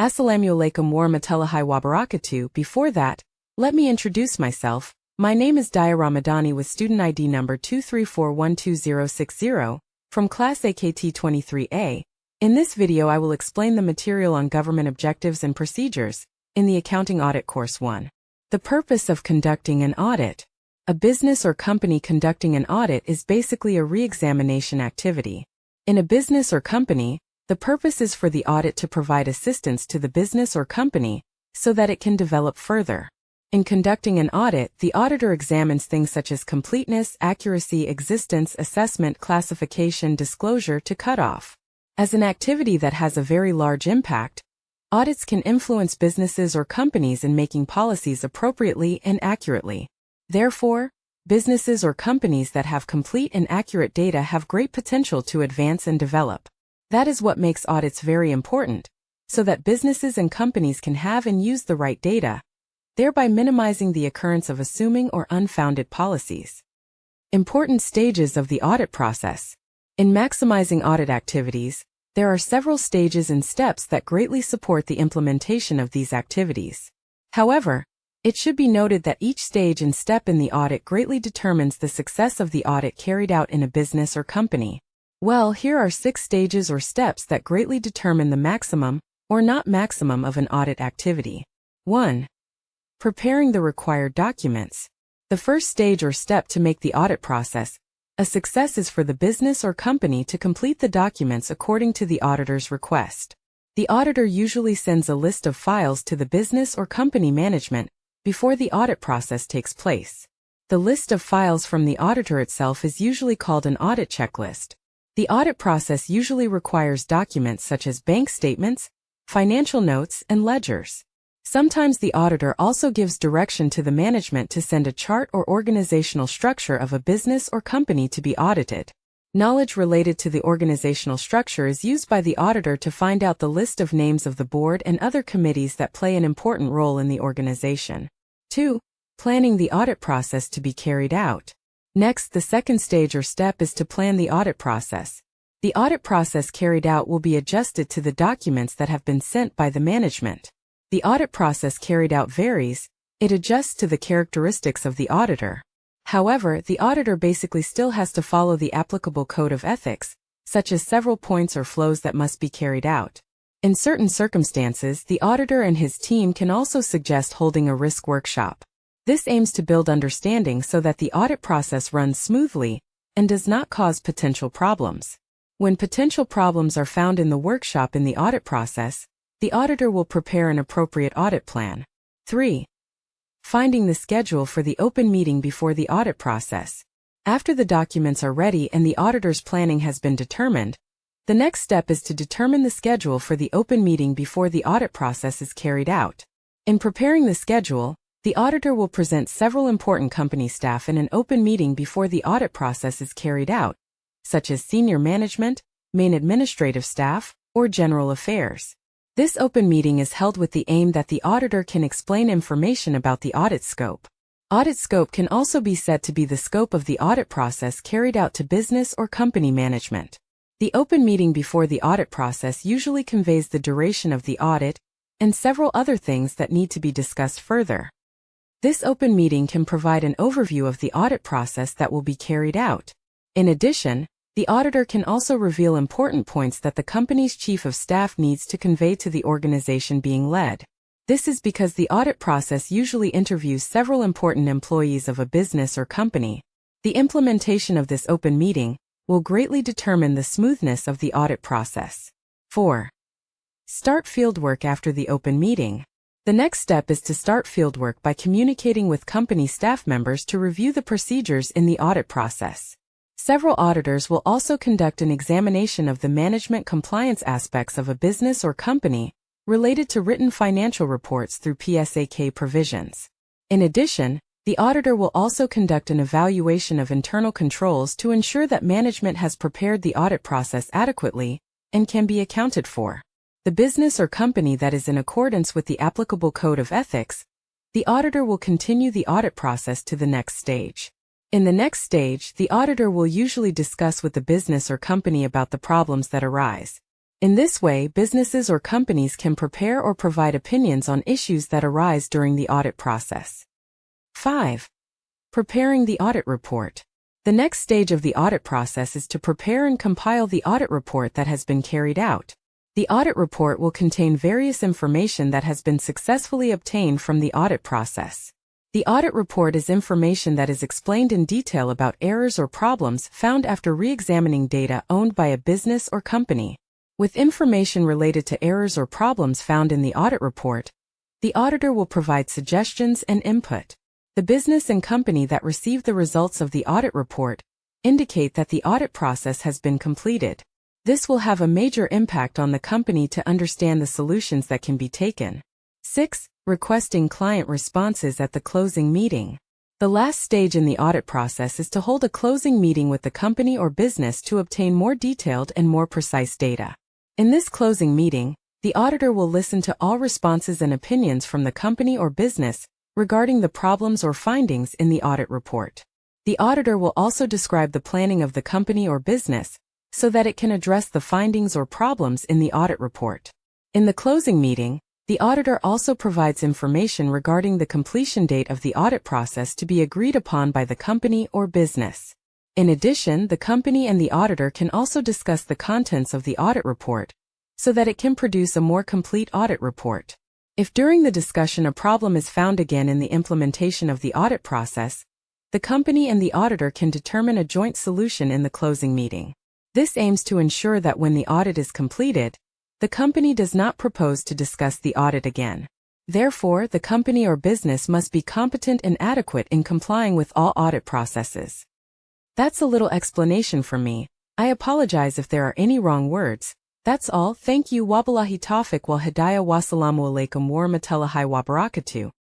Assalamualaikum warahmatullahi wabarakatuh. Before that, let me introduce myself. My name is Diah Ramadhani with student ID number 234120060 from class AKT 23A. In this video I will explain the material on government objectives and procedures in the Accounting Audit Course 1. The purpose of conducting an audit. A business or company conducting an audit is basically a re-examination activity. In a business or company, the purpose is for the audit to provide assistance to the business or company so that it can develop further. In conducting an audit, the auditor examines things such as completeness, accuracy, existence, assessment, classification, disclosure to cutoff. As an activity that has a very large impact, audits can influence businesses or companies in making policies appropriately and accurately. Therefore, businesses or companies that have complete and accurate data have great potential to advance and develop. That is what makes audits very important, so that businesses and companies can have and use the right data, thereby minimizing the occurrence of assuming or unfounded policies. Important stages of the audit process. In maximizing audit activities, there are several stages and steps that greatly support the implementation of these activities. However, it should be noted that each stage and step in the audit greatly determines the success of the audit carried out in a business or company. Well, here are 6 stages or steps that greatly determine the maximum or not maximum of an audit activity. 1. Preparing the required documents. The first stage or step to make the audit process a success is for the business or company to complete the documents according to the auditor's request. The auditor usually sends a list of files to the business or company management before the audit process takes place. The list of files from the auditor itself is usually called an audit checklist. The audit process usually requires documents such as bank statements, financial notes, and ledgers. Sometimes the auditor also gives direction to the management to send a chart or organizational structure of a business or company to be audited. Knowledge related to the organizational structure is used by the auditor to find out the list of names of the board and other committees that play an important role in the organization. 2. Planning the audit process to be carried out. Next, the second stage or step is to plan the audit process. The audit process carried out will be adjusted to the documents that have been sent by the management. The audit process carried out varies, it adjusts to the characteristics of the auditor. However, the auditor basically still has to follow the applicable code of ethics, such as several points or flows that must be carried out. In certain circumstances, the auditor and his team can also suggest holding a risk workshop. This aims to build understanding so that the audit process runs smoothly and does not cause potential problems. When potential problems are found in the workshop in the audit process, the auditor will prepare an appropriate audit plan. 3. Finding the schedule for the open meeting before the audit process. After the documents are ready and the auditor's planning has been determined, the next step is to determine the schedule for the open meeting before the audit process is carried out. In preparing the schedule, the auditor will present several important company staff in an open meeting before the audit process is carried out, such as senior management, main administrative staff, or general affairs. This open meeting is held with the aim that the auditor can explain information about the audit scope. Audit scope can also be said to be the scope of the audit process carried out to business or company management. The open meeting before the audit process usually conveys the duration of the audit and several other things that need to be discussed further. This open meeting can provide an overview of the audit process that will be carried out. In addition, the auditor can also reveal important points that the company's chief of staff needs to convey to the organization being led. This is because the audit process usually interviews several important employees of a business or company. The implementation of this open meeting will greatly determine the smoothness of the audit process. 4. Start fieldwork after the open meeting. The next step is to start fieldwork by communicating with company staff members to review the procedures in the audit process. Several auditors will also conduct an examination of the management compliance aspects of a business or company related to written financial reports through PSAK provisions. In addition, the auditor will also conduct an evaluation of internal controls to ensure that management has prepared the audit process adequately and can be accounted for. The business or company that is in accordance with the applicable code of ethics, the auditor will continue the audit process to the next stage. In the next stage, the auditor will usually discuss with the business or company about the problems that arise. In this way, businesses or companies can prepare or provide opinions on issues that arise during the audit process. 5. Preparing the audit report. The next stage of the audit process is to prepare and compile the audit report that has been carried out. The audit report will contain various information that has been successfully obtained from the audit process. The audit report is information that is explained in detail about errors or problems found after re-examining data owned by a business or company. With information related to errors or problems found in the audit report, the auditor will provide suggestions and input. The business and company that receive the results of the audit report indicate that the audit process has been completed. This will have a major impact on the company to understand the solutions that can be taken. 6. Requesting client responses at the closing meeting. The last stage in the audit process is to hold a closing meeting with the company or business to obtain more detailed and more precise data. In this closing meeting, the auditor will listen to all responses and opinions from the company or business regarding the problems or findings in the audit report. The auditor will also describe the planning of the company or business so that it can address the findings or problems in the audit report. In the closing meeting, the auditor also provides information regarding the completion date of the audit process to be agreed upon by the company or business. In addition, the company and the auditor can also discuss the contents of the audit report so that it can produce a more complete audit report. If during the discussion a problem is found again in the implementation of the audit process, the company and the auditor can determine a joint solution in the closing meeting. This aims to ensure that when the audit is completed, the company does not propose to discuss the audit again. Therefore, the company or business must be competent and adequate in complying with all audit processes. That's a little explanation from me. I apologize if there are any wrong words. That's all. Thank you. Wabillahi tawfiq wal hidayah. Wassalamu alaikum warahmatullahi wabarakatuh.